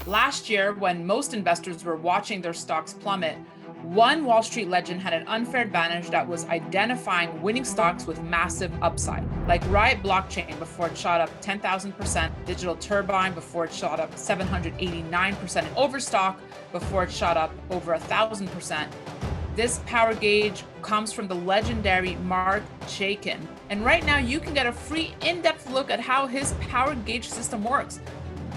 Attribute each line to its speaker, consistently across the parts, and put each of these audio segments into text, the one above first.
Speaker 1: Last year, when most investors were watching their stocks plummet, one Wall Street legend had an unfair advantage that was identifying winning stocks with massive upside, like Riot Blockchain before it shot up 10,000%, Digital Turbine before it shot up 789%, and Overstock before it shot up over 1,000%. This power gauge comes from the legendary Mark Chaikin. And right now you can get a free in-depth look at how his power gauge system works.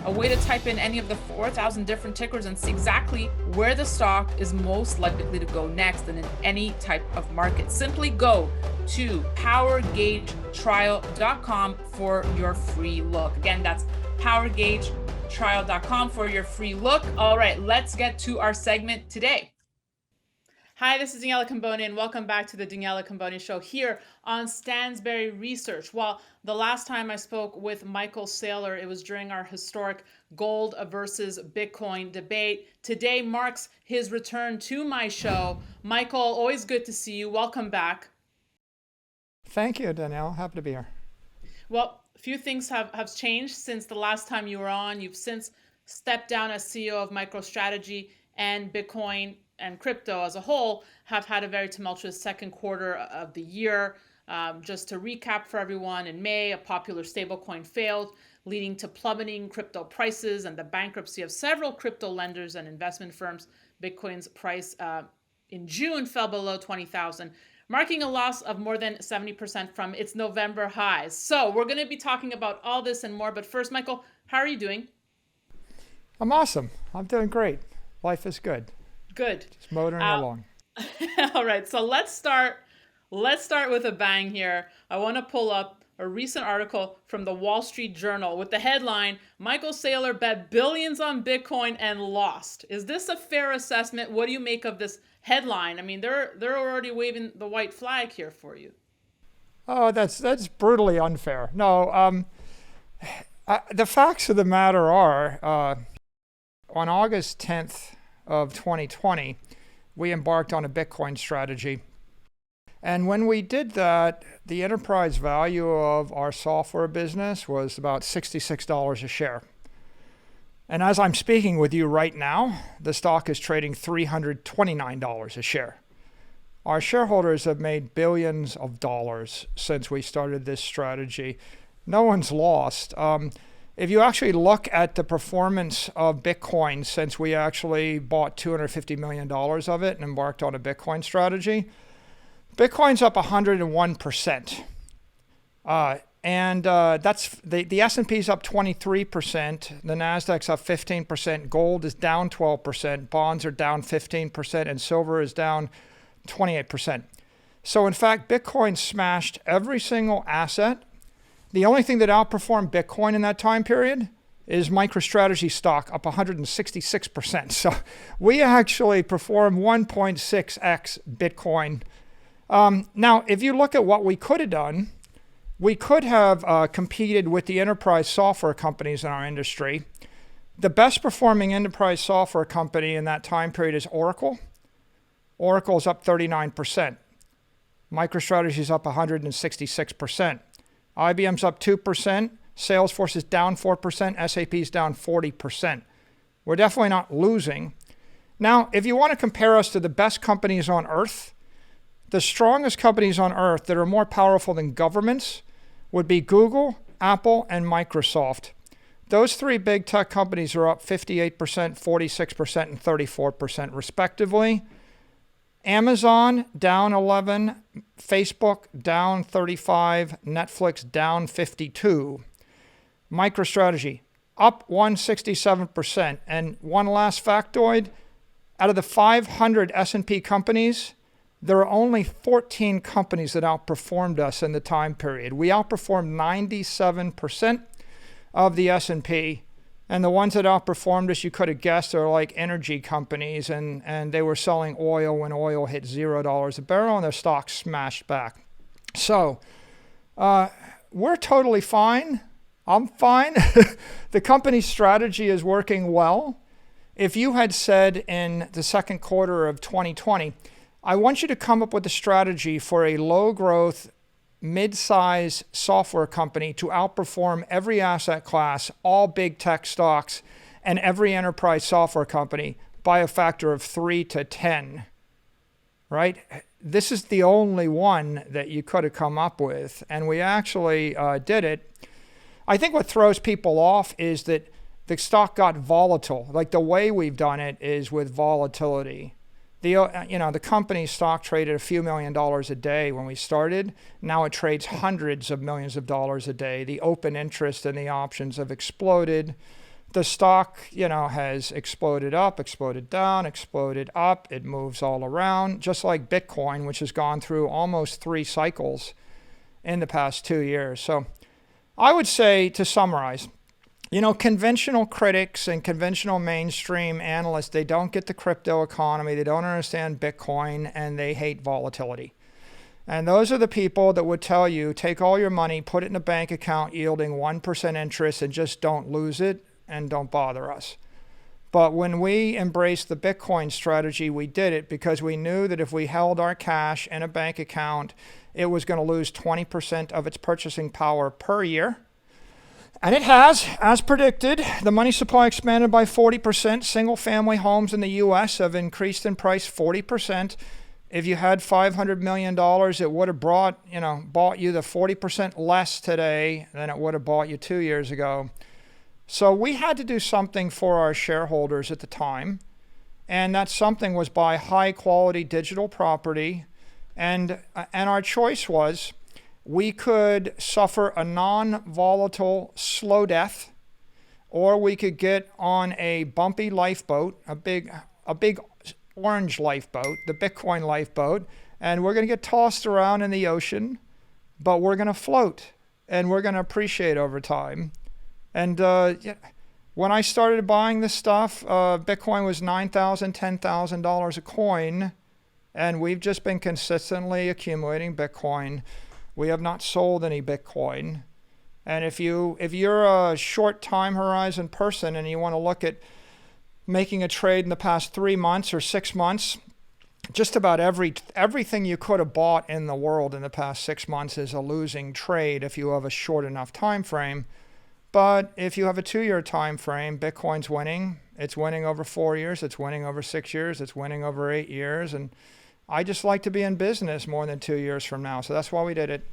Speaker 1: A way to type in any of the 4,000 different tickers and see exactly where the stock is most likely to go next and in any type of market. Simply go to powergaugetrial.com for your free look. Again, that's powergaugetrial.com for your free look. All right, let's get to our segment today. Hi, this is Daniela Cambone, and welcome back to the Daniela Cambone Show here on Stansberry Research. Well, the last time I spoke with Michael Saylor, it was during our historic gold versus Bitcoin debate. Today marks his return to my show. Michael, always good to see you. Welcome back.
Speaker 2: Thank you, Danielle. Happy to be here.
Speaker 1: Well, a few things have changed since the last time you were on. You've since stepped down as CEO of MicroStrategy, and Bitcoin and crypto as a whole have had a very tumultuous second quarter of the year. Just to recap for everyone, in May, a popular stablecoin failed, leading to plummeting crypto prices and the bankruptcy of several crypto lenders and investment firms. Bitcoin's price in June fell below 20,000, marking a loss of more than 70% from its November highs. So we're going to be talking about all this and more. But first, Michael, how are you doing?
Speaker 2: I'm awesome. I'm doing great. Life is good.
Speaker 1: Good.
Speaker 2: Just motoring along.
Speaker 1: All right. So let's start with a bang here. I want to pull up a recent article from the Wall Street Journal with the headline, Michael Saylor bet billions on Bitcoin and lost. Is this a fair assessment? What do you make of this headline? I mean, they're already waving the white flag here for you.
Speaker 2: Oh, that's brutally unfair. No, the facts of the matter are, on August 10th of 2020, we embarked on a Bitcoin strategy. And when we did that, the enterprise value of our software business was about $66 a share. And as I'm speaking with you right now, the stock is trading $329 a share. Our shareholders have made billions of dollars since we started this strategy. No one's lost. If you actually look at the performance of Bitcoin since we actually bought $250 million of it and embarked on a Bitcoin strategy, Bitcoin's up 101%. That's the S&P's up 23%, the Nasdaq's up 15%, gold is down 12%, bonds are down 15%, and silver is down 28%. So in fact, Bitcoin smashed every single asset. The only thing that outperformed Bitcoin in that time period is MicroStrategy stock, up 166%. So we actually performed 1.6x Bitcoin. Now, if you look at what we could have done, we could have competed with the enterprise software companies in our industry. The best performing enterprise software company in that time period is Oracle. Oracle's up 39%. MicroStrategy's up 166%. IBM's up 2%, Salesforce is down 4%, SAP's down 40%. We're definitely not losing. Now, if you want to compare us to the best companies on earth, the strongest companies on earth that are more powerful than governments would be Google, Apple, and Microsoft. Those three big tech companies are up 58%, 46%, and 34% respectively. Amazon down 11, Facebook down 35, Netflix down 52. MicroStrategy up 167%. And one last factoid, out of the 500 S&P companies, there are only 14 companies that outperformed us in the time period. We outperformed 97% of the S&P. And the ones that outperformed us, you could have guessed, are like energy companies, and they were selling oil when oil hit $0 a barrel, and their stocks smashed back. So we're totally fine. I'm fine. The company's strategy is working well. If you had said in the second quarter of 2020, I want you to come up with a strategy for a low-growth, mid-size software company to outperform every asset class, all big tech stocks, and every enterprise software company by a factor of 3 to 10, right? This is the only one that you could have come up with, and we actually did it. I think what throws people off is that the stock got volatile. Like the way we've done it is with volatility. The company's stock traded a few $1 million a day when we started. Now it trades hundreds of millions of dollars a day. The open interest and the options have exploded. The stock, has exploded up, exploded down, exploded up. It moves all around, just like Bitcoin, which has gone through almost 3 cycles in the past 2 years. So I would say, to summarize, conventional critics and conventional mainstream analysts, they don't get the crypto economy, they don't understand Bitcoin, and they hate volatility. And those are the people that would tell you, take all your money, put it in a bank account yielding 1% interest, and just don't lose it and don't bother us. But when we embraced the Bitcoin strategy, we did it because we knew that if we held our cash in a bank account, it was going to lose 20% of its purchasing power per year. And it has, as predicted. The money supply expanded by 40%. Single-family homes in the U.S. have increased in price 40%. If you had $500 million, it would have bought you the 40% less today than it would have bought you 2 years ago. So we had to do something for our shareholders at the time. And that something was buy high-quality digital property. And our choice was, we could suffer a non-volatile slow death, or we could get on a bumpy lifeboat, a big orange lifeboat, the Bitcoin lifeboat, and we're going to get tossed around in the ocean, but we're going to float, and we're going to appreciate over time. And when I started buying this stuff, Bitcoin was $9,000, $10,000 a coin, and we've just been consistently accumulating Bitcoin. We have not sold any Bitcoin. And if you're a short time horizon person and you want to look at making a trade in the past 3 months or 6 months, just about everything you could have bought in the world in the past 6 months is a losing trade if you have a short enough time frame. But if you have a 2-year time frame, Bitcoin's winning. It's winning over 4 years. It's winning over 6 years. It's winning over 8 years. And I just like to be in business more than 2 years from now. So that's why we did it.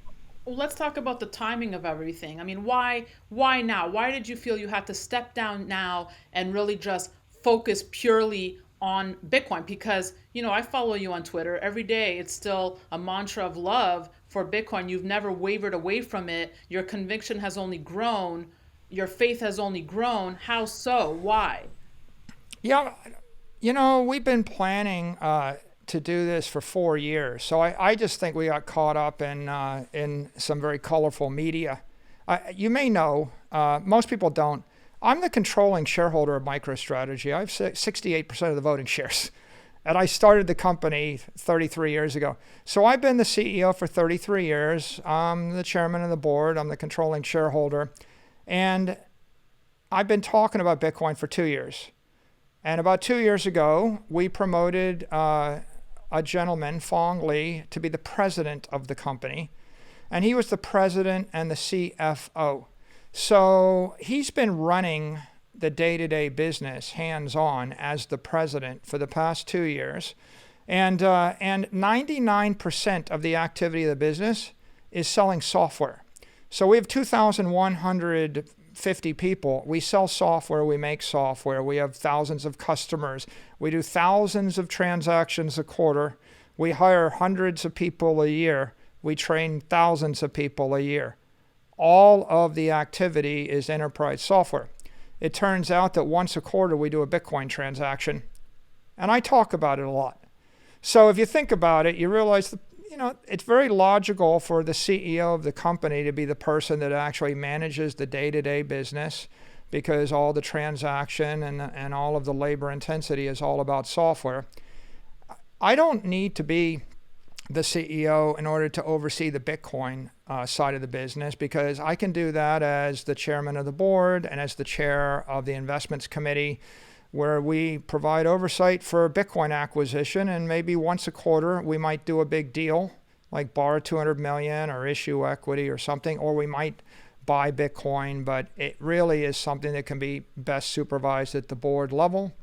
Speaker 1: Well, let's talk about the timing of everything. I mean, why now? Why did you feel you had to step down now and really just focus purely on Bitcoin? Because, I follow you on Twitter. Every day it's still a mantra of love for Bitcoin. You've never wavered away from it. Your conviction has only grown. Your faith has only grown. How so? Why?
Speaker 2: Yeah, we've been planning to do this for 4 years. So I just think we got caught up in some very colorful media. You may know, most people don't, I'm the controlling shareholder of MicroStrategy. I have 68% of the voting shares. And I started the company 33 years ago. So I've been the CEO for 33 years. I'm the chairman of the board. I'm the controlling shareholder. And I've been talking about Bitcoin for 2 years. And about 2 years ago, we promoted a gentleman, Fong Li, to be the president of the company. And he was the president and the CFO. So he's been running the day-to-day business hands-on as the president for the past 2 years. And 99% of the activity of the business is selling software. So we have 2,150 people. We sell software, we make software. We have thousands of customers. We do thousands of transactions a quarter. We hire hundreds of people a year. We train thousands of people a year. All of the activity is enterprise software. It turns out that once a quarter we do a Bitcoin transaction. And I talk about it a lot. So if you think about it, you realize that, it's very logical for the CEO of the company to be the person that actually manages the day-to-day business, because all the transaction and all of the labor intensity is all about software. I don't need to be the CEO in order to oversee the Bitcoin side of the business, because I can do that as the chairman of the board and as the chair of the investments committee, where we provide oversight for Bitcoin acquisition, and maybe once a quarter we might do a big deal, like borrow $200 million or issue equity or something, or we might buy Bitcoin, but it really is something that can be best supervised at the board level.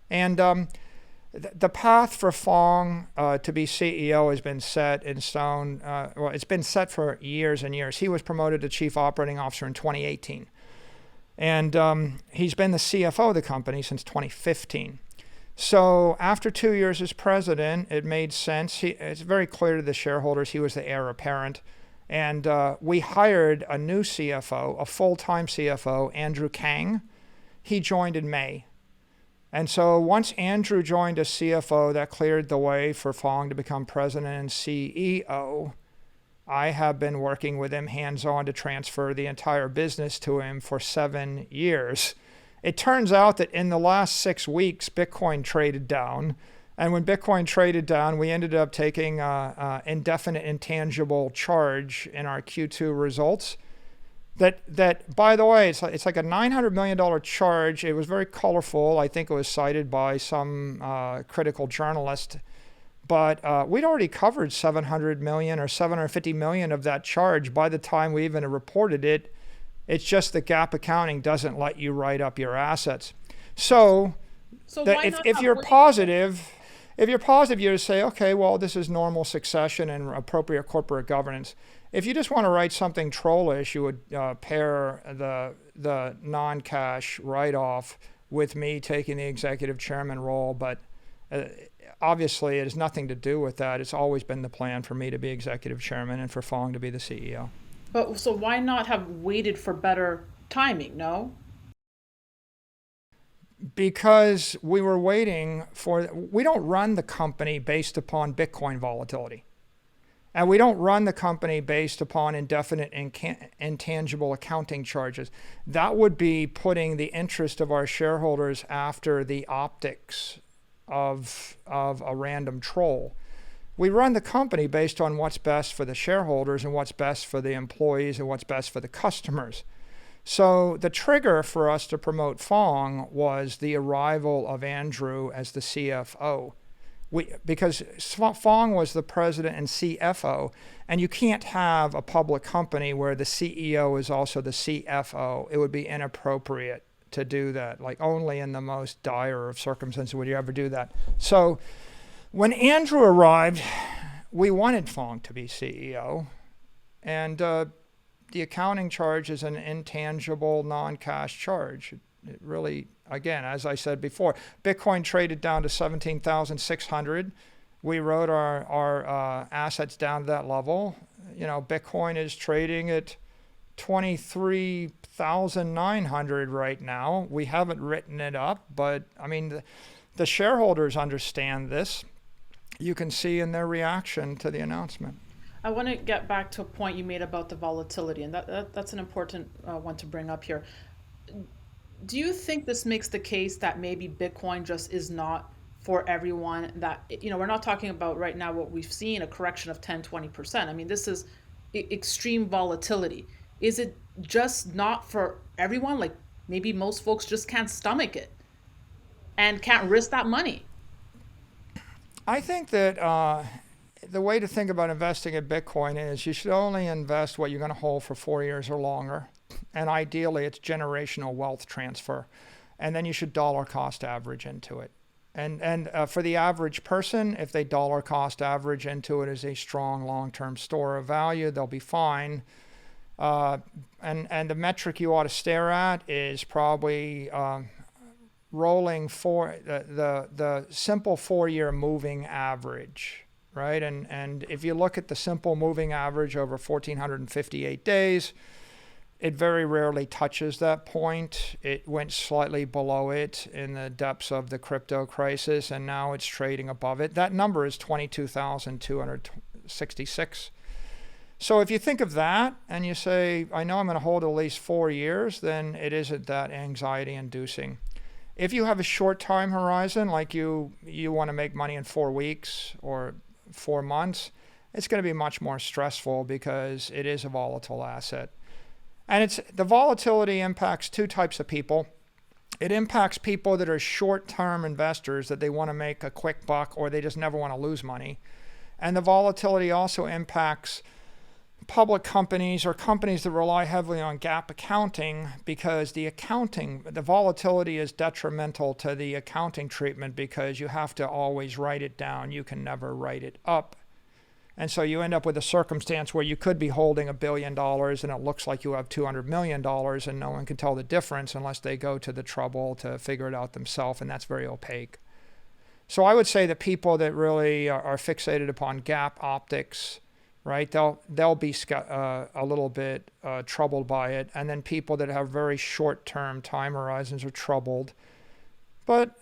Speaker 2: And the path for Phong to be CEO has been set in stone. Well, it's been set for years and years. He was promoted to Chief Operating Officer in 2018. And he's been the CFO of the company since 2015. So after 2 years as president, it made sense. It's very clear to the shareholders he was the heir apparent. And we hired a new CFO, a full-time CFO, Andrew Kang. He joined in May. And so once Andrew joined as CFO, that cleared the way for Phong to become president and CEO. I have been working with him hands-on to transfer the entire business to him for 7 years. It turns out that in the last 6 weeks, Bitcoin traded down. And when Bitcoin traded down, we ended up taking indefinite intangible charge in our Q2 results. That, by the way, it's like a $900 million charge. It was very colorful. I think it was cited by some critical journalist. But we'd already covered 700 million or 750 million of that charge by the time we even reported it. It's just that GAAP accounting doesn't let you write up your assets. So if you're positive, you say, okay, well, this is normal succession and appropriate corporate governance. If you just want to write something trollish, you would pair the non-cash write-off with me taking the executive chairman role. But obviously, it has nothing to do with that. It's always been the plan for me to be executive chairman and for Phong to be the CEO.
Speaker 1: But so why not have waited for better timing, no?
Speaker 2: Because we were waiting we don't run the company based upon Bitcoin volatility. And we don't run the company based upon indefinite intangible accounting charges. That would be putting the interest of our shareholders after the optics of a random troll. We run the company based on what's best for the shareholders and what's best for the employees and what's best for the customers. So the trigger for us to promote Phong was the arrival of Andrew as the CFO. Because Phong was the president and CFO, and you can't have a public company where the CEO is also the CFO. It would be inappropriate to do that. Like only in the most dire of circumstances would you ever do that. So when Andrew arrived, we wanted Phong to be CEO, and the accounting charge is an intangible non-cash charge. It really, again, as I said before, Bitcoin traded down to 17,600. We wrote our assets down to that level. You know, Bitcoin is trading at 23,900 right now. We haven't written it up, but I mean, the shareholders understand this. You can see in their reaction to the announcement.
Speaker 1: I want to get back to a point you made about the volatility, and that's an important one to bring up here. Do you think this makes the case that maybe Bitcoin just is not for everyone? That, you know, we're not talking about right now what we've seen, a correction of 10-20%. I mean, this is extreme volatility. Is it just not for everyone? Like maybe most folks just can't stomach it and can't risk that money.
Speaker 2: I think that the way to think about investing in Bitcoin is you should only invest what you're going to hold for 4 years or longer. And ideally, it's generational wealth transfer. And then you should dollar cost average into it. And for the average person, if they dollar cost average into it as a strong long-term store of value, they'll be fine. And the metric you ought to stare at is probably rolling the simple 4-year moving average, right? And if you look at the simple moving average over 1,458 days, it very rarely touches that point. It went slightly below it in the depths of the crypto crisis, and now it's trading above it. That number is 22,266. So if you think of that and you say, I know I'm going to hold at least 4 years, then it isn't that anxiety inducing. If you have a short time horizon, like you want to make money in 4 weeks or 4 months, it's going to be much more stressful because it is a volatile asset. And the volatility impacts two types of people. It impacts people that are short-term investors, that they want to make a quick buck or they just never want to lose money. And the volatility also impacts public companies or companies that rely heavily on GAAP accounting, because the volatility is detrimental to the accounting treatment because you have to always write it down. You can never write it up. And so you end up with a circumstance where you could be holding $1 billion and it looks like you have $200 million and no one can tell the difference unless they go to the trouble to figure it out themselves, and that's very opaque. So I would say that people that really are fixated upon GAAP optics, right, they'll be a little bit troubled by it. And then people that have very short-term time horizons are troubled. But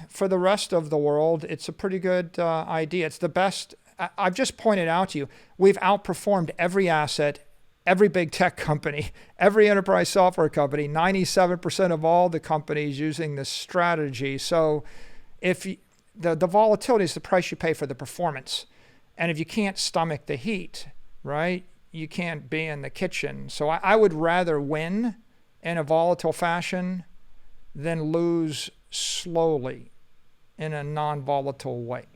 Speaker 2: for the rest of the world, it's a pretty good idea. It's the best. I've just pointed out to you, we've outperformed every asset, every big tech company, every enterprise software company, 97% of all the companies using this strategy. So if the volatility is the price you pay for the performance. And if you can't stomach the heat, right, you can't be in the kitchen. So I would rather win in a volatile fashion than lose slowly in a non-volatile way.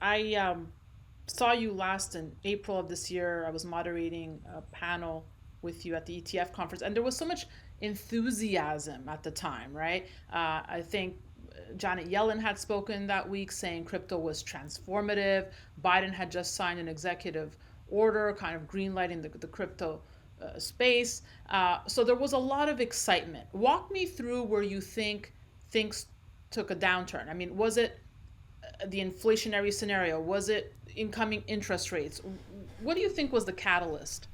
Speaker 1: I saw you last in April of this year. I was moderating a panel with you at the ETF conference, and there was so much enthusiasm at the time, right? I think Janet Yellen had spoken that week saying crypto was transformative. Biden had just signed an executive order kind of greenlighting the crypto space. So there was a lot of excitement. Walk me through where you think things took a downturn. I mean, was it the inflationary scenario? Was it incoming interest rates? What do you think was the catalyst?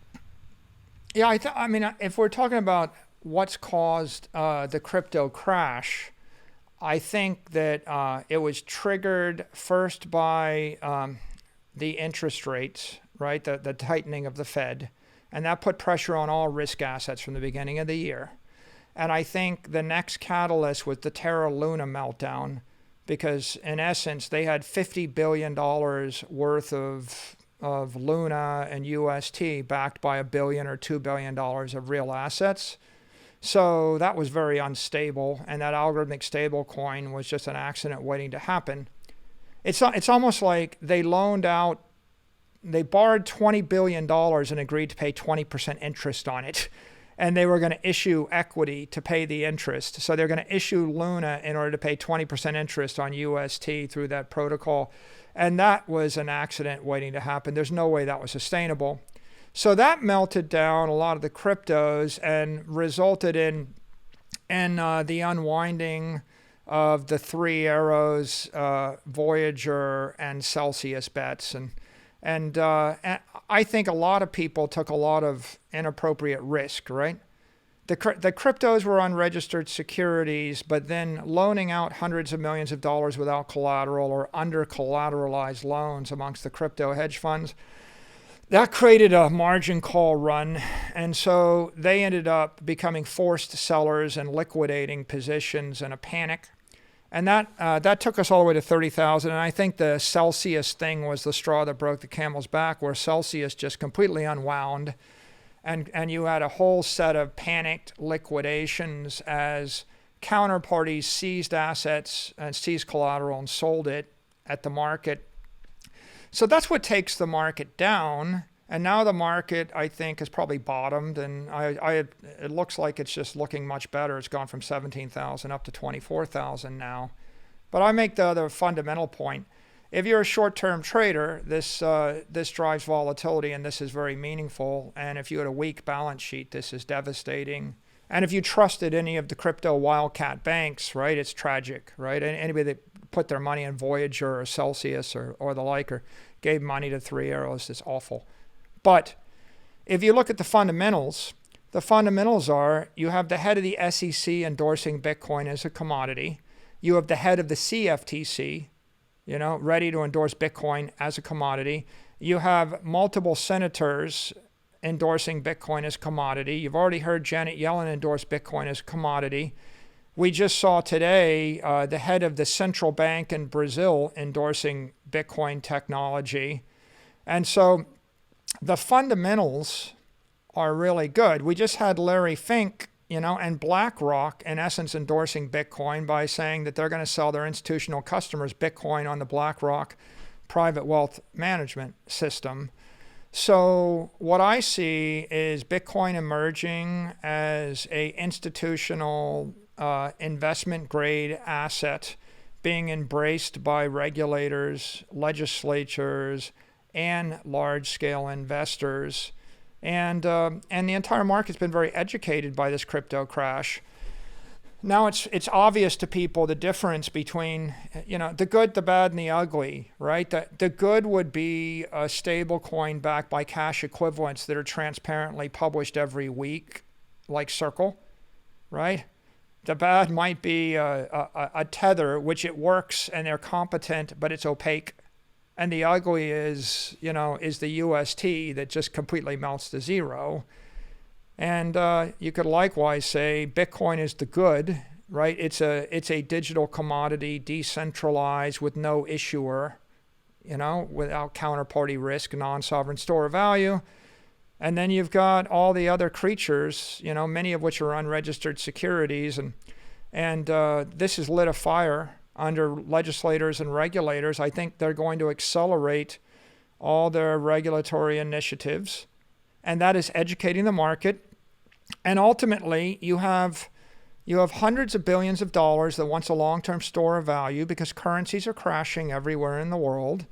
Speaker 2: Yeah, I mean, if we're talking about what's caused the crypto crash, I think that it was triggered first by the interest rates, right? The tightening of the Fed. And that put pressure on all risk assets from the beginning of the year. And I think the next catalyst was the Terra Luna meltdown, because in essence, they had $50 billion worth of Luna and UST backed by $1 billion or $2 billion of real assets. So that was very unstable, and that algorithmic stable coin was just an accident waiting to happen. It's almost like they borrowed $20 billion and agreed to pay 20% interest on it. And they were going to issue equity to pay the interest. So they're going to issue Luna in order to pay 20% interest on UST through that protocol. And that was an accident waiting to happen. There's no way that was sustainable. So that melted down a lot of the cryptos and resulted in the unwinding of the Three Arrows, Voyager, and Celsius bets. And I think a lot of people took a lot of inappropriate risk, right? The cryptos were unregistered securities, but then loaning out hundreds of millions of dollars without collateral or under collateralized loans amongst the crypto hedge funds, that created a margin call run. And so they ended up becoming forced sellers and liquidating positions in a panic. And that took us all the way to 30,000. And I think the Celsius thing was the straw that broke the camel's back, where Celsius just completely unwound. And you had a whole set of panicked liquidations as counterparties seized assets and seized collateral and sold it at the market. So that's what takes the market down. And now the market, I think, has probably bottomed, and it looks like it's just looking much better. It's gone from 17,000 up to 24,000 now. But I make the other fundamental point. If you're a short-term trader, this drives volatility, and this is very meaningful. And if you had a weak balance sheet, this is devastating. And if you trusted any of the crypto wildcat banks, right, it's tragic, right? Anybody that put their money in Voyager or Celsius or the like, or gave money to Three Arrows, it's awful. But if you look at the fundamentals are you have the head of the SEC endorsing Bitcoin as a commodity. You have the head of the CFTC, ready to endorse Bitcoin as a commodity. You have multiple senators endorsing Bitcoin as commodity. You've already heard Janet Yellen endorse Bitcoin as a commodity. We just saw today the head of the central bank in Brazil endorsing Bitcoin technology. And so the fundamentals are really good. We just had Larry Fink, and BlackRock, in essence, endorsing Bitcoin by saying that they're going to sell their institutional customers Bitcoin on the BlackRock private wealth management system. So what I see is Bitcoin emerging as a institutional investment grade asset being embraced by regulators, legislators, and large scale investors. And the entire market's been very educated by this crypto crash. Now it's obvious to people the difference between, the good, the bad, and the ugly, right? The good would be a stable coin backed by cash equivalents that are transparently published every week, like Circle, right? The bad might be a tether, which it works and they're competent, but it's opaque. And the ugly is the UST that just completely melts to zero. And you could likewise say Bitcoin is the good, right? It's a digital commodity, decentralized with no issuer, without counterparty risk, non-sovereign store of value. And then you've got all the other creatures, many of which are unregistered securities. And this has lit a fire under legislators and regulators. I think they're going to accelerate all their regulatory initiatives. And that is educating the market. And ultimately, you have hundreds of billions of dollars that wants a long-term store of value because currencies are crashing everywhere in the world.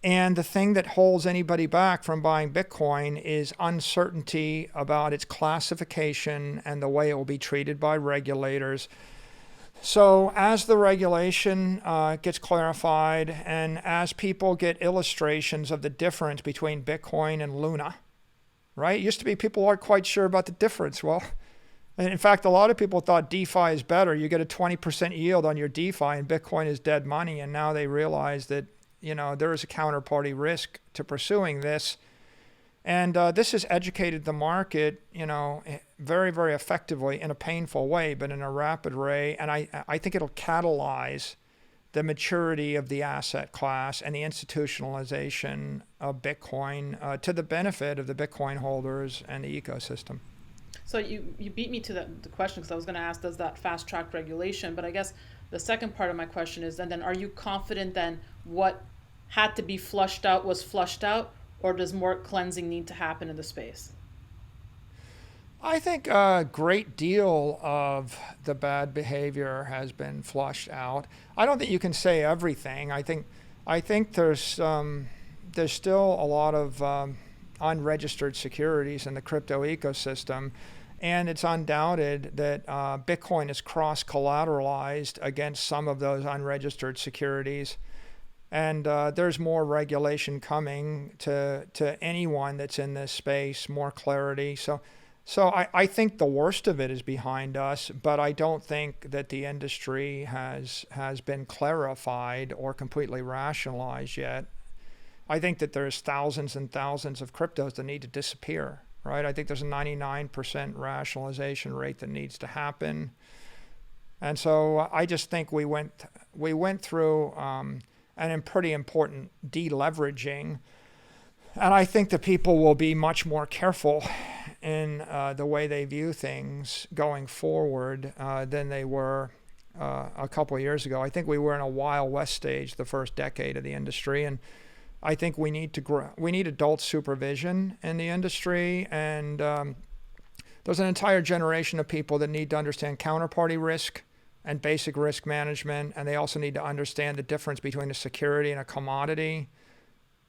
Speaker 2: And the thing that holds anybody back from buying Bitcoin is uncertainty about its classification and the way it will be treated by regulators. So as the regulation gets clarified and as people get illustrations of the difference between Bitcoin and Luna, right? It used to be people aren't quite sure about the difference. Well, in fact, a lot of people thought DeFi is better. You get a 20% yield on your DeFi and Bitcoin is dead money. And now they realize that, there is a counterparty risk to pursuing this. And this has educated the market, very, very effectively in a painful way, but in a rapid way. And I think it'll catalyze the maturity of the asset class and the institutionalization of Bitcoin to the benefit of the Bitcoin holders and the ecosystem.
Speaker 1: So you beat me to the question, because I was going to ask, does that fast track regulation? But I guess the second part of my question is, and then are you confident then what had to be flushed out was flushed out, or does more cleansing need to happen in the space?
Speaker 2: I think a great deal of the bad behavior has been flushed out. I don't think you can say everything. I think there's still a lot of unregistered securities in the crypto ecosystem, and it's undoubted that Bitcoin is cross-collateralized against some of those unregistered securities. And there's more regulation coming to anyone that's in this space, more clarity. So I think the worst of it is behind us, but I don't think that the industry has been clarified or completely rationalized yet. I think that there's thousands and thousands of cryptos that need to disappear, right? I think there's a 99% rationalization rate that needs to happen. And so I just think we went through an pretty important deleveraging. And I think that people will be much more careful in the way they view things going forward than they were a couple of years ago. I think we were in a Wild West stage the first decade of the industry, and I think we need to grow. We need adult supervision in the industry, and there's an entire generation of people that need to understand counterparty risk and basic risk management, and they also need to understand the difference between a security and a commodity.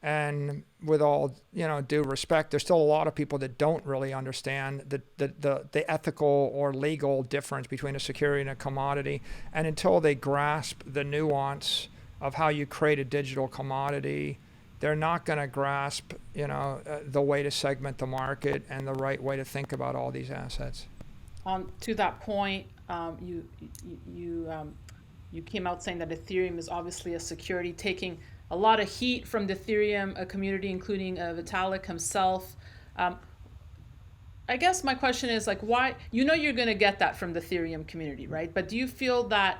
Speaker 2: And with all due respect, there's still a lot of people that don't really understand the ethical or legal difference between a security and a commodity. And until they grasp the nuance of how you create a digital commodity, they're not going to grasp the way to segment the market and the right way to think about all these assets.
Speaker 1: To that point, you came out saying that Ethereum is obviously a security, taking a lot of heat from the Ethereum community, including Vitalik himself. I guess my question is, why? You're going to get that from the Ethereum community, right? But do you feel that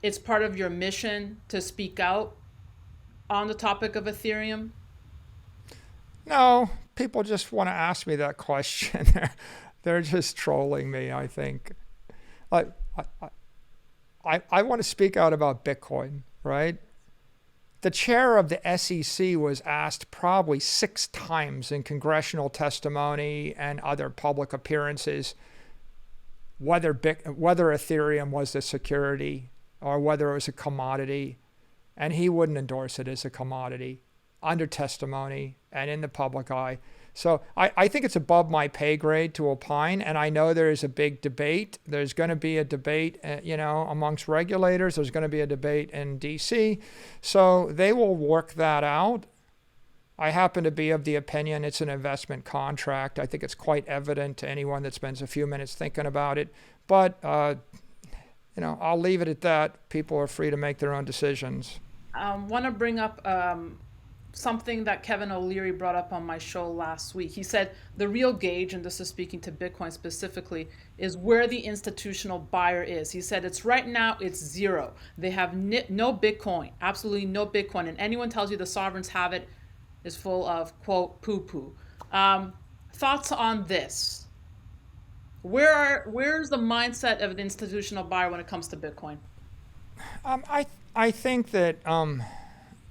Speaker 1: it's part of your mission to speak out on the topic of Ethereum?
Speaker 2: No, people just want to ask me that question. They're just trolling me, I think. I want to speak out about Bitcoin, right? the chair of the SEC was asked probably 6 times in congressional testimony and other public appearances whether Ethereum was a security or whether it was a commodity, and he wouldn't endorse it as a commodity under testimony and in the public eye. So I think it's above my pay grade to opine, and I know there is a big debate. There's going to be a debate, amongst regulators. There's going to be a debate in D.C., so they will work that out. I happen to be of the opinion it's an investment contract. I think it's quite evident to anyone that spends a few minutes thinking about it. But, I'll leave it at that. People are free to make their own decisions.
Speaker 1: I want to bring up something that Kevin O'Leary brought up on my show last week. He said the real gauge, and this is speaking to Bitcoin specifically, is where the institutional buyer is. He said it's right now, it's zero. They have no Bitcoin, absolutely no Bitcoin. And anyone tells you the sovereigns have it is full of, quote, poo-poo. Thoughts on this? Where's the mindset of an institutional buyer when it comes to Bitcoin?
Speaker 2: I think that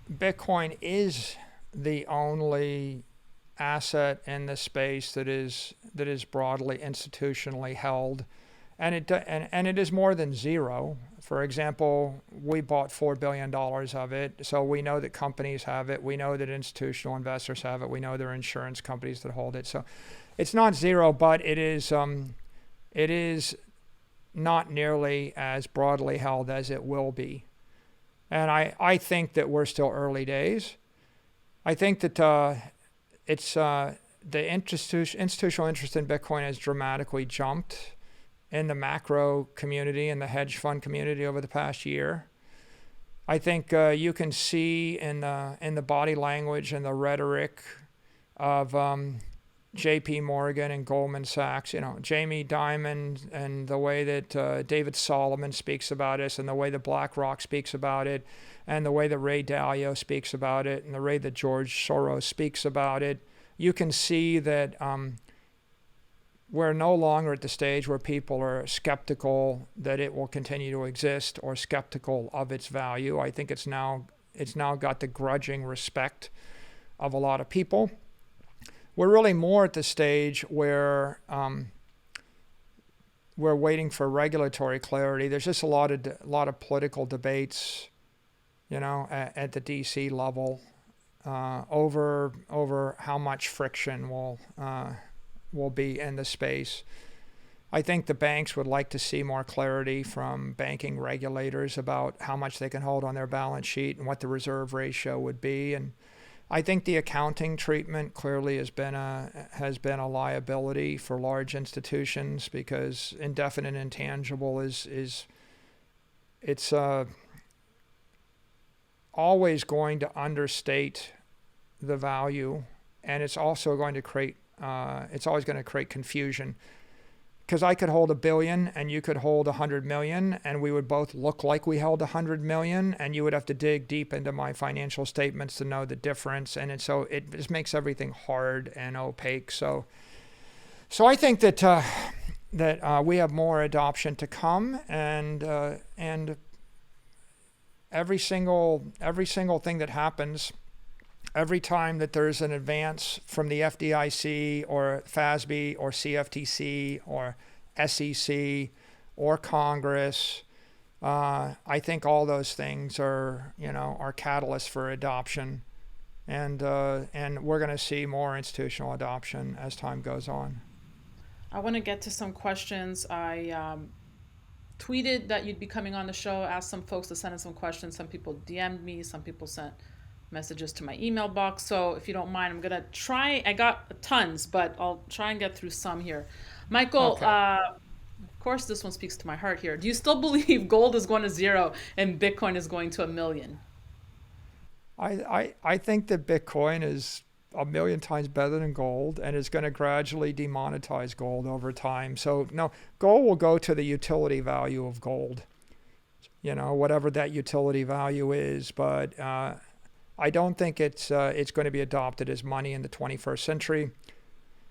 Speaker 2: Bitcoin is the only asset in the space that is broadly institutionally held, and it is more than zero. For example, we bought $4 billion of it, so we know that companies have it. We know that institutional investors have it. We know there are insurance companies that hold it. So it's not zero, but it is not nearly as broadly held as it will be. And I think that we're still early days. I think that the institutional interest in Bitcoin has dramatically jumped in the macro community and the hedge fund community over the past year. I think you can see in the body language and the rhetoric of J.P. Morgan and Goldman Sachs, Jamie Dimon, and the way that David Solomon speaks about us, and the way that BlackRock speaks about it, and the way that Ray Dalio speaks about it, and the way that George Soros speaks about it. You can see that we're no longer at the stage where people are skeptical that it will continue to exist or skeptical of its value. I think it's now got the grudging respect of a lot of people. We're really more at the stage where we're waiting for regulatory clarity. There's just a lot of political debates, at the DC level over how much friction will be in the space. I think the banks would like to see more clarity from banking regulators about how much they can hold on their balance sheet and what the reserve ratio would be. And I think the accounting treatment clearly has been a liability for large institutions, because indefinite intangible is always going to understate the value, and it's also going to create confusion. Because I could hold $1 billion and you could hold 100 million, and we would both look like we held 100 million, and you would have to dig deep into my financial statements to know the difference. And so it just makes everything hard and opaque. So I think that we have more adoption to come, and every single thing that happens, every time that there's an advance from the FDIC or FASB or CFTC or SEC or Congress, I think all those things are catalysts for adoption, and we're going to see more institutional adoption as time goes on.
Speaker 1: I want to get to some questions. I tweeted that you'd be coming on the show, asked some folks to send in some questions. Some people DM'd me, some people sent messages to my email box. So if you don't mind, I'm gonna try. I got tons, but I'll try and get through some here. Michael,
Speaker 2: Okay.
Speaker 1: Of course, this one speaks to my heart here. Do you still believe gold is going to zero and Bitcoin is going to 1 million?
Speaker 2: I think that Bitcoin is 1 million times better than gold, and is going to gradually demonetize gold over time. So no, gold will go to the utility value of gold, whatever that utility value is. But I don't think it's going to be adopted as money in the 21st century.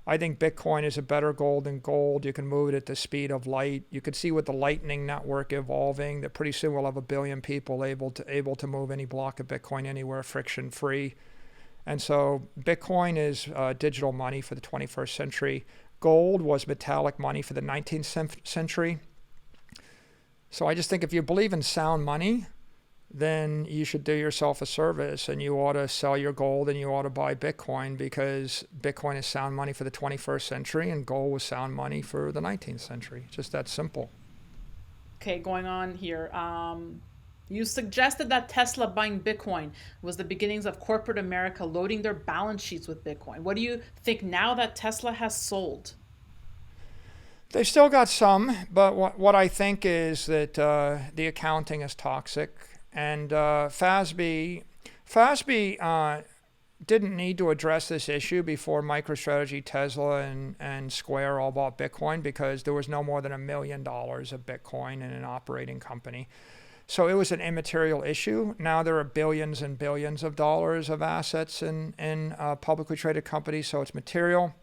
Speaker 2: I think Bitcoin is a better gold than gold. You can move it at the speed of light. You can see with the Lightning Network evolving that pretty soon we'll have 1 billion people able to move any block of Bitcoin anywhere friction free. And so Bitcoin is digital money for the 21st century. Gold was metallic money for the 19th century. So I just think if you believe in sound money, then you should do yourself a service and you ought to sell your gold and you ought to buy Bitcoin, because Bitcoin is sound money for the 21st century and gold was sound money for the 19th century. Just that simple.
Speaker 1: Okay, going on here. You suggested that Tesla buying Bitcoin was the beginnings of corporate America loading their balance sheets with Bitcoin. What do you think now that Tesla has sold?
Speaker 2: They've still got some, but what I think is that the accounting is toxic. And FASB didn't need to address this issue before MicroStrategy, Tesla, and Square all bought Bitcoin, because there was no more than $1 million of Bitcoin in an operating company. So it was an immaterial issue. Now there are billions and billions of dollars of assets in publicly traded companies, so it's material.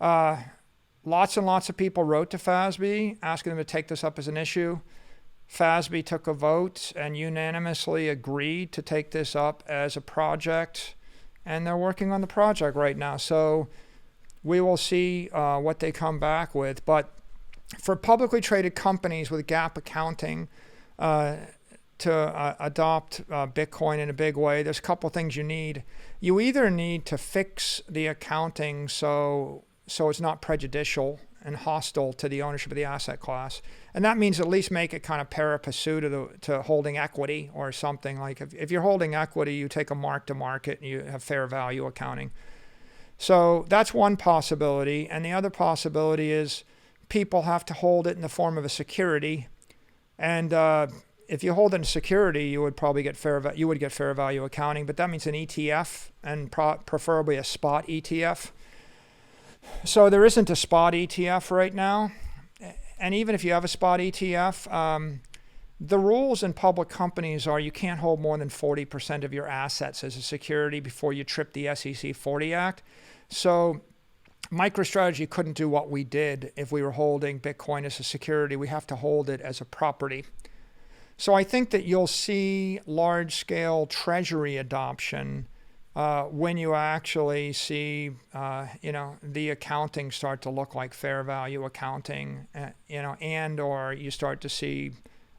Speaker 2: Lots and lots of people wrote to FASB asking them to take this up as an issue. FASB took a vote and unanimously agreed to take this up as a project, and they're working on the project right now. So we will see what they come back with. But for publicly traded companies with GAAP accounting to adopt Bitcoin in a big way, there's a couple things you need. You either need to fix the accounting so it's not prejudicial and hostile to the ownership of the asset class. And that means at least make it kind of pari passu to holding equity or something. Like if you're holding equity, you take a mark to market and you have fair value accounting. So that's one possibility. And the other possibility is people have to hold it in the form of a security. And if you hold it in security, you would probably get fair value accounting, but that means an ETF, and preferably a spot ETF. So there isn't a spot ETF right now. And even if you have a spot ETF, the rules in public companies are you can't hold more than 40% of your assets as a security before you trip the SEC 40 Act. So MicroStrategy couldn't do what we did if we were holding Bitcoin as a security. We have to hold it as a property. So I think that you'll see large-scale treasury adoption when you actually see, the accounting start to look like fair value accounting, and or you start to see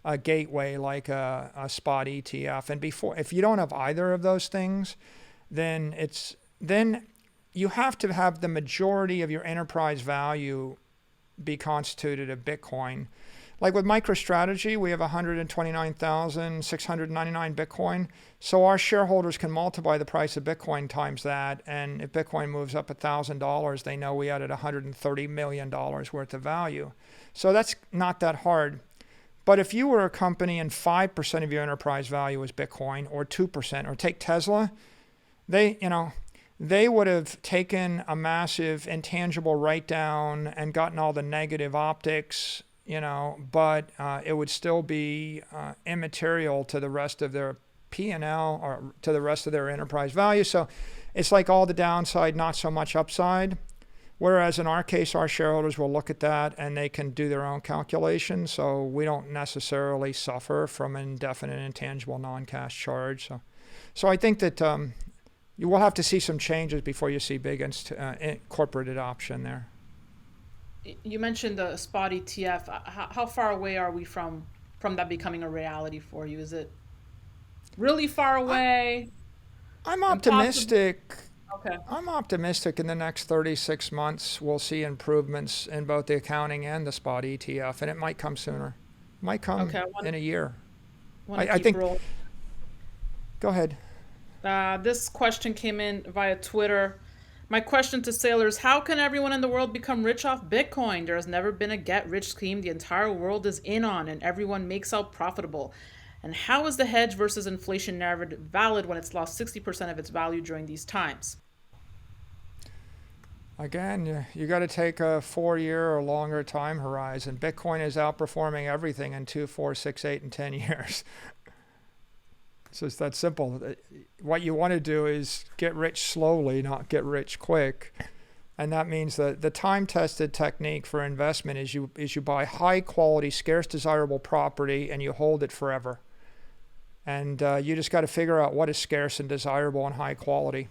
Speaker 2: a gateway like a spot ETF. And if you don't have either of those things, then you have to have the majority of your enterprise value be constituted of Bitcoin. Like with MicroStrategy, we have 129,699 Bitcoin. So our shareholders can multiply the price of Bitcoin times that. And if Bitcoin moves up $1,000, they know we added $130 million worth of value. So that's not that hard. But if you were a company and 5% of your enterprise value was Bitcoin, or 2%, or take Tesla, they would have taken a massive intangible write-down and gotten all the negative optics, but it would still be immaterial to the rest of their P&L or to the rest of their enterprise value. So it's like all the downside, not so much upside. Whereas in our case, our shareholders will look at that and they can do their own calculations. So we don't necessarily suffer from an indefinite intangible non-cash charge. So I think that you will have to see some changes before you see big corporate adoption there.
Speaker 1: You mentioned the spot ETF. How far away are we from that becoming a reality for you? Is it really far away?
Speaker 2: I'm optimistic.
Speaker 1: Okay.
Speaker 2: I'm optimistic in the next 36 months we'll see improvements in both the accounting and the spot ETF, and it might come sooner. It might come in a year. I think. Go ahead.
Speaker 1: This question came in via Twitter. My question to Saylor is, how can everyone in the world become rich off Bitcoin? There has never been a get-rich scheme the entire world is in on, and everyone makes out profitable. And how is the hedge versus inflation narrative valid when it's lost 60% of its value during these times?
Speaker 2: Again, you got to take a 4-year or longer time horizon. Bitcoin is outperforming everything in 2, 4, 6, 8, and 10 years. It's just that simple. What you want to do is get rich slowly, not get rich quick. And that means that the time-tested technique for investment is you buy high-quality, scarce, desirable property and you hold it forever. And you just got to figure out what is scarce and desirable and high quality.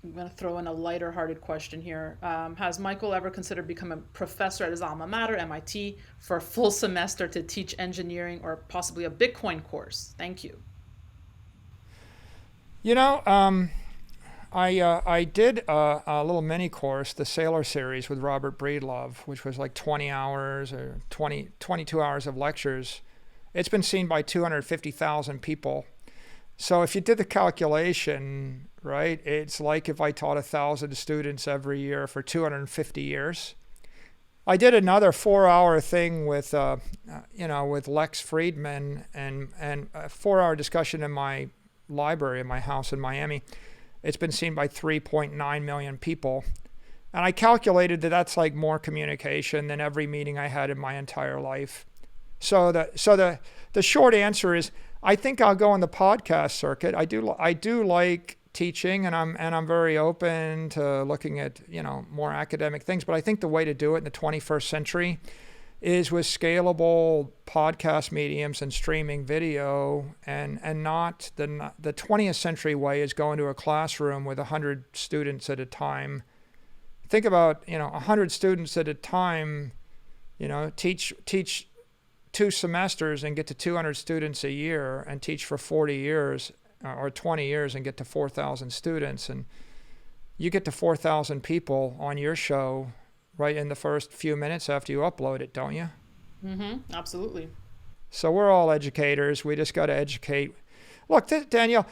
Speaker 1: I'm going to throw in a lighter-hearted question here. Has Michael ever considered becoming a professor at his alma mater, MIT, for a full semester to teach engineering or possibly a Bitcoin course? Thank you.
Speaker 2: You know, I did a little mini course, the Saylor series with Robert Breedlove, which was like 20 hours or 22 hours of lectures. It's been seen by 250,000 people. So if you did the calculation, right, it's like if I taught 1,000 students every year for 250 years. I did another 4-hour thing with, with Lex Friedman and a 4-hour discussion in my library in my house in Miami. It's been seen by 3.9 million people. And I calculated that that's like more communication than every meeting I had in my entire life. So the short answer is, I think I'll go on the podcast circuit. I do like teaching, and I'm very open to looking at more academic things. But I think the way to do it in the 21st century is with scalable podcast mediums and streaming video, and not the 20th century way is going to a classroom with 100 students at a time. Think about 100 students at a time. Teach 2 semesters and get to 200 students a year, and teach for 40 years or 20 years and get to 4,000 students. And you get to 4,000 people on your show right in the first few minutes after you upload it, don't you?
Speaker 1: Mm-hmm. Absolutely.
Speaker 2: So we're all educators. We just got to educate. Look, Danielle,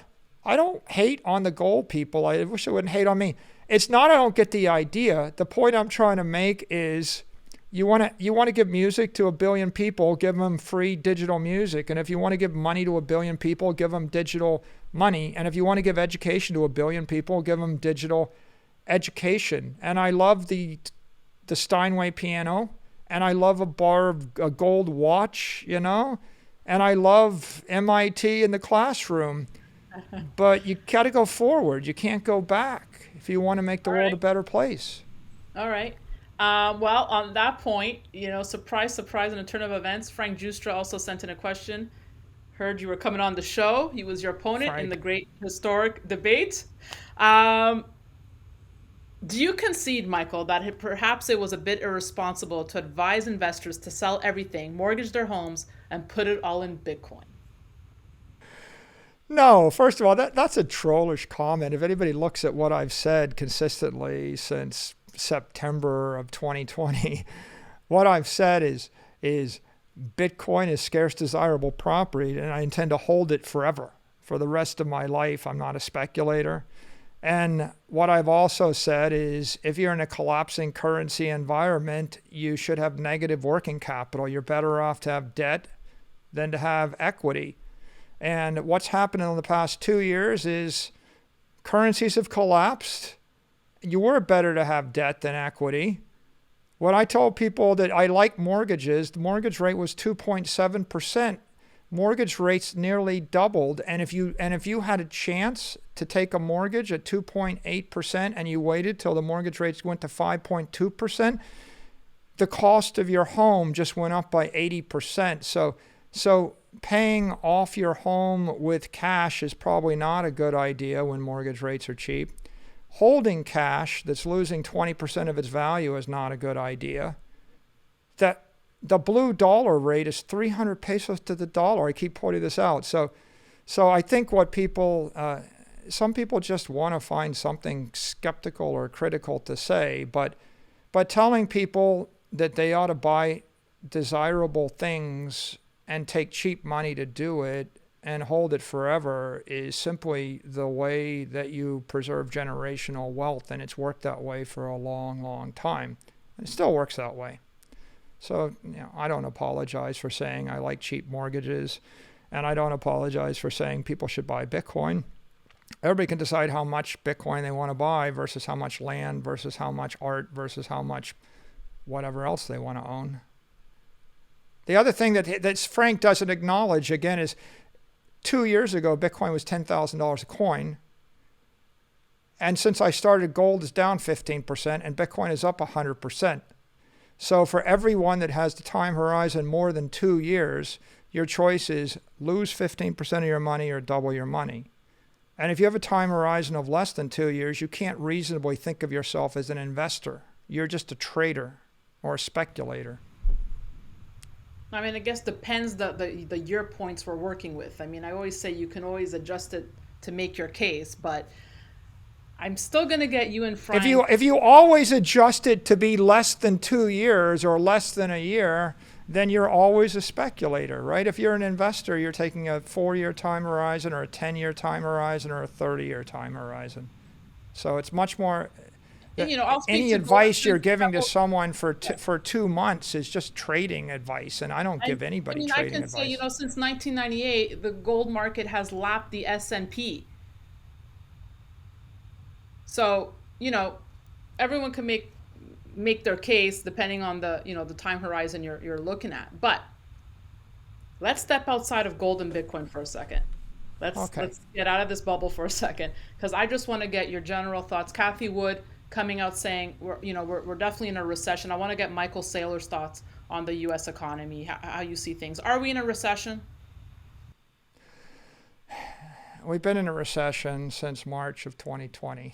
Speaker 2: I don't hate on the gold people. I wish they wouldn't hate on me. It's not I don't get the idea. The point I'm trying to make is, you want to give music to 1 billion people, give them free digital music. And if you want to give money to 1 billion people, give them digital money. And if you want to give education to 1 billion people, give them digital education. And I love the Steinway piano, and I love a gold watch, and I love MIT in the classroom. But you got to go forward. You can't go back if you want to make the world a better place.
Speaker 1: All right. Well, on that point, surprise, surprise, in a turn of events, Frank Justra also sent in a question. Heard you were coming on the show. He was your opponent in the great historic debate. Do you concede, Michael, that perhaps it was a bit irresponsible to advise investors to sell everything, mortgage their homes, and put it all in Bitcoin?
Speaker 2: No, first of all, that's a trollish comment. If anybody looks at what I've said consistently since September of 2020, what I've said is Bitcoin is scarce, desirable property, and I intend to hold it forever for the rest of my life. I'm not a speculator. And what I've also said is, if you're in a collapsing currency environment, you should have negative working capital. You're better off to have debt than to have equity. And what's happened in the past 2 years is currencies have collapsed. You were better to have debt than equity. When I told people that I like mortgages, the mortgage rate was 2.7%. Mortgage rates nearly doubled. And if you had a chance to take a mortgage at 2.8% and you waited till the mortgage rates went to 5.2%, the cost of your home just went up by 80%. So paying off your home with cash is probably not a good idea when mortgage rates are cheap. Holding cash that's losing 20% of its value is not a good idea. That the blue dollar rate is 300 pesos to the dollar. I keep pointing this out. So I think what some people just want to find something skeptical or critical to say, but telling people that they ought to buy desirable things and take cheap money to do it and hold it forever is simply the way that you preserve generational wealth, and it's worked that way for a long, long time. It still works that way. So I don't apologize for saying I like cheap mortgages, and I don't apologize for saying people should buy Bitcoin. Everybody can decide how much Bitcoin they want to buy versus how much land versus how much art versus how much whatever else they want to own. The other thing that Frank doesn't acknowledge, again, is 2 years ago, Bitcoin was $10,000 a coin. And since I started, gold is down 15% and Bitcoin is up 100%. So for everyone that has the time horizon more than 2 years, your choice is lose 15% of your money or double your money. And if you have a time horizon of less than 2 years, you can't reasonably think of yourself as an investor. You're just a trader or a speculator.
Speaker 1: I mean, I guess depends the year points we're working with. I mean, I always say you can always adjust it to make your case, but I'm still going to get you in front.
Speaker 2: If you always adjust it to be less than 2 years or less than a year, then you're always a speculator, right? If you're an investor, you're taking a 4-year time horizon or a 10-year time horizon or a 30-year time horizon. So it's much more... any advice you're giving to someone for 2 months is just trading advice, and I don't give anybody trading advice.
Speaker 1: I can say, since 1998, the gold market has lapped the S&P. So, everyone can make their case depending on the time horizon you're looking at. But let's step outside of gold and Bitcoin for a second. Let's get out of this bubble for a second, because I just want to get your general thoughts. Kathy Wood coming out saying we're definitely in a recession. I want to get Michael Saylor's thoughts on the U.S. economy, how you see things. Are we in a recession?
Speaker 2: We've been in a recession since March of 2020.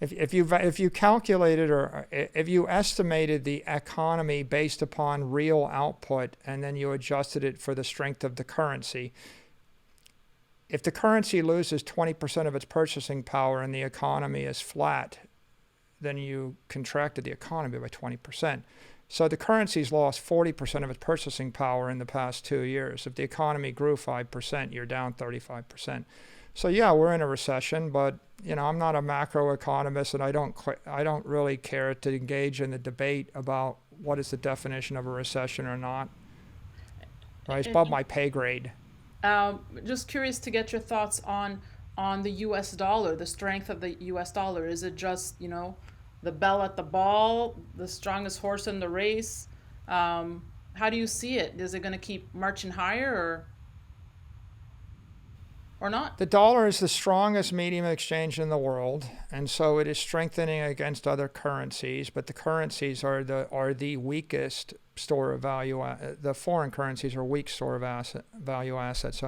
Speaker 2: If you calculated or if you estimated the economy based upon real output and then you adjusted it for the strength of the currency, if the currency loses 20% of its purchasing power and the economy is flat, then you contracted the economy by 20%. So the currency's lost 40% of its purchasing power in the past 2 years. If the economy grew 5%, you're down 35%. So yeah, we're in a recession, but I'm not a macroeconomist, and I don't really care to engage in the debate about what is the definition of a recession or not. Right, it's above my pay grade.
Speaker 1: Just curious to get your thoughts on the U.S. dollar, the strength of the U.S. dollar. Is it just the bell at the ball, the strongest horse in the race? How do you see it? Is it going to keep marching higher or not?
Speaker 2: The dollar is the strongest medium of exchange in the world, and so it is strengthening against other currencies. But the currencies are the weakest store of value. The foreign currencies are weak store of value assets.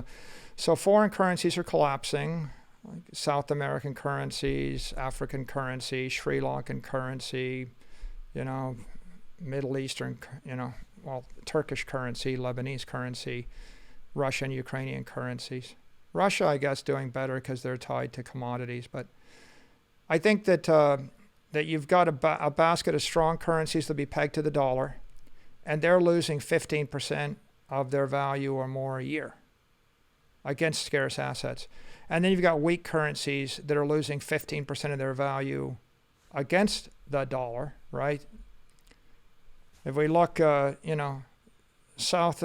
Speaker 2: So foreign currencies are collapsing. Like South American currencies, African currency, Sri Lankan currency, Middle Eastern, Turkish currency, Lebanese currency, Russian, Ukrainian currencies. Russia, I guess, doing better because they're tied to commodities. But I think that you've got a basket of strong currencies to be pegged to the dollar, and they're losing 15% of their value or more a year against scarce assets. And then you've got weak currencies that are losing 15% of their value against the dollar, right? If we look, the South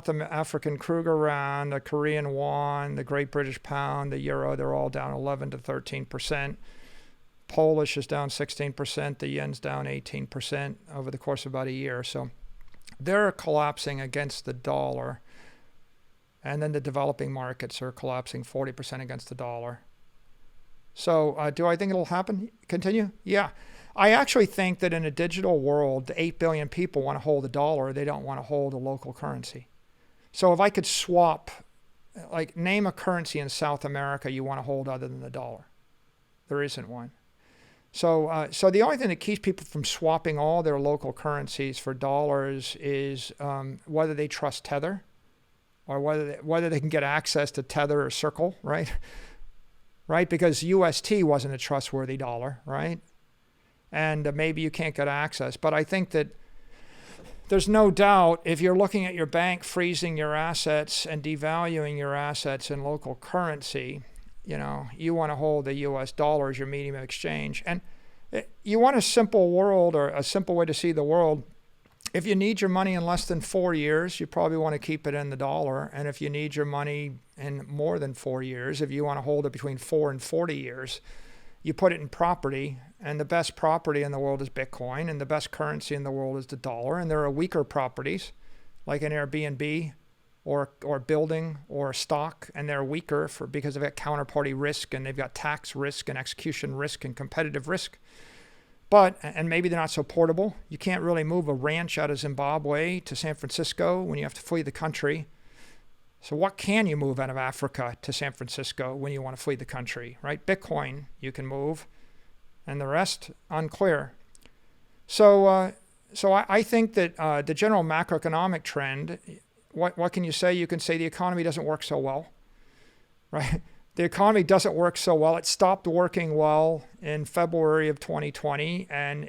Speaker 2: African Kruger rand, the Korean won, the Great British pound, the euro, they're all down 11 to 13%. Polish is down 16%. The yen's down 18% over the course of about a year. So they're collapsing against the dollar. And then the developing markets are collapsing 40% against the dollar. So do I think it'll happen? Continue? Yeah. I actually think that in a digital world, the 8 billion people want to hold a dollar. They don't want to hold a local currency. So if I could swap, name a currency in South America you want to hold other than the dollar. There isn't one. So the only thing that keeps people from swapping all their local currencies for dollars is whether they trust Tether, or whether they can get access to Tether or Circle, right? Right, because UST wasn't a trustworthy dollar, right? And maybe you can't get access. But I think that there's no doubt if you're looking at your bank freezing your assets and devaluing your assets in local currency, you want to hold the US dollar as your medium of exchange. And you want a simple world, or a simple way to see the world. If you need your money in less than 4 years, you probably want to keep it in the dollar. And if you need your money in more than 4 years, if you want to hold it between 4 and 40 years, you put it in property. And the best property in the world is Bitcoin, and the best currency in the world is the dollar. And there are weaker properties, like an Airbnb or building or stock, and they're weaker because they've got counterparty risk and they've got tax risk and execution risk and competitive risk. And maybe they're not so portable. You can't really move a ranch out of Zimbabwe to San Francisco when you have to flee the country. So what can you move out of Africa to San Francisco when you want to flee the country, right? Bitcoin you can move, and the rest, unclear. So I think that the general macroeconomic trend, what can you say? You can say the economy doesn't work so well, right? The economy doesn't work so well. It stopped working well in February of 2020, and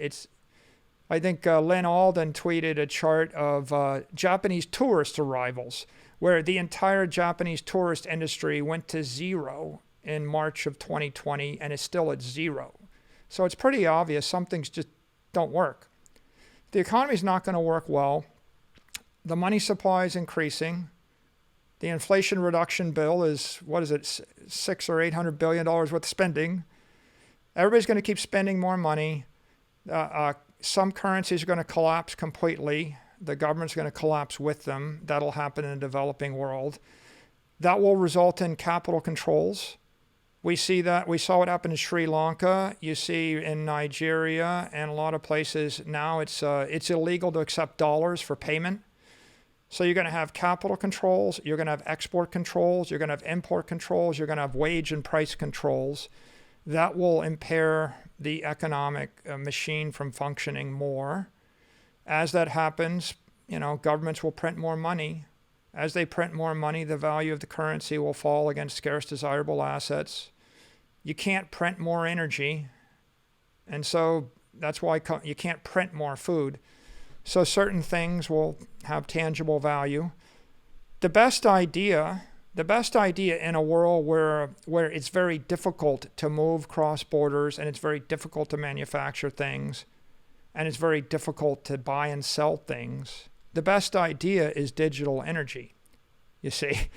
Speaker 2: I think Lynn Alden tweeted a chart of Japanese tourist arrivals, where the entire Japanese tourist industry went to zero in March of 2020 and is still at zero. So it's pretty obvious some things just don't work. The economy is not going to work well. The money supply is increasing. The Inflation Reduction Bill is, $600 or $800 billion worth of spending. Everybody's going to keep spending more money. Some currencies are going to collapse completely. The government's going to collapse with them. That'll happen in the developing world. That will result in capital controls. We saw what happened in Sri Lanka. You see in Nigeria and a lot of places now it's illegal to accept dollars for payment. So you're going to have capital controls, you're going to have export controls, you're going to have import controls, you're going to have wage and price controls. That will impair the economic machine from functioning more. As that happens, governments will print more money. As they print more money, the value of the currency will fall against scarce desirable assets. You can't print more energy, and so that's why you can't print more food. So certain things will have tangible value. The best idea in a world where it's very difficult to move cross borders and it's very difficult to manufacture things and it's very difficult to buy and sell things, the best idea is digital energy, you see.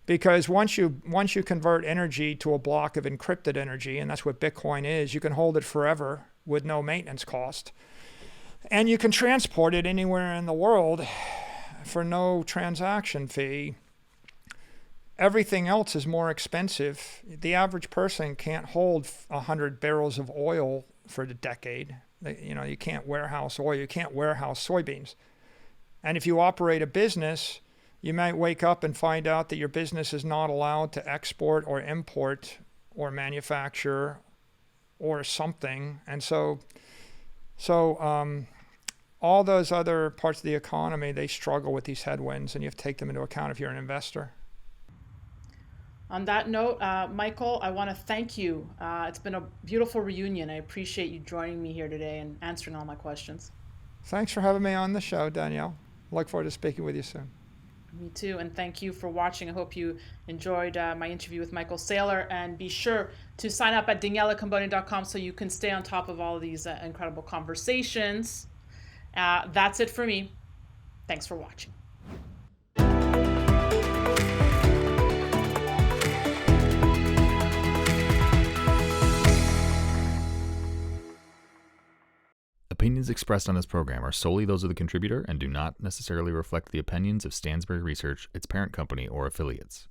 Speaker 2: Because once you convert energy to a block of encrypted energy, and that's what Bitcoin is, you can hold it forever with no maintenance cost. And you can transport it anywhere in the world for no transaction fee. Everything else is more expensive. The average person can't hold 100 barrels of oil for the decade. You can't warehouse oil. You can't warehouse soybeans. And if you operate a business, you might wake up and find out that your business is not allowed to export or import or manufacture or something. And so all those other parts of the economy, they struggle with these headwinds, and you have to take them into account if you're an investor.
Speaker 1: On that note, Michael, I want to thank you. It's been a beautiful reunion. I appreciate you joining me here today and answering all my questions.
Speaker 2: Thanks for having me on the show, Danielle. Look forward to speaking with you soon.
Speaker 1: Me too, and thank you for watching. I hope you enjoyed my interview with Michael Saylor, and be sure to sign up at danielacambone.com so you can stay on top of all of these incredible conversations. That's it for me. Thanks for watching.
Speaker 3: Opinions expressed on this program are solely those of the contributor and do not necessarily reflect the opinions of Stansberry Research, its parent company, or affiliates.